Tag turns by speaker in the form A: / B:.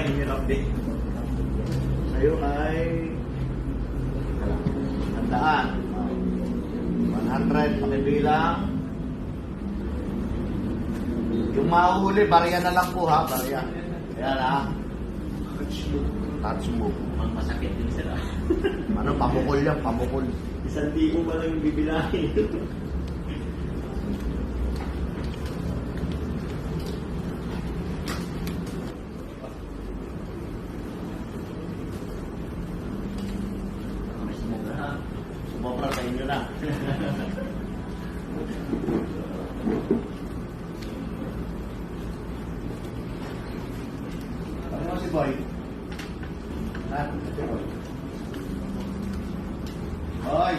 A: Mahirap din.
B: Sa'yo ay handaan. 100 pakibilang. Yung mahuli, barya na lang po ha, barya. Ayan ha. Touch move.
A: Ang masakit din sila.
B: Ano, pamukol yan, pamukol.
A: 1,000 pa lang yung bibilahin.
B: Sumobra sa inyo na. Ano si Boy? Ha? Si Boy. Boy!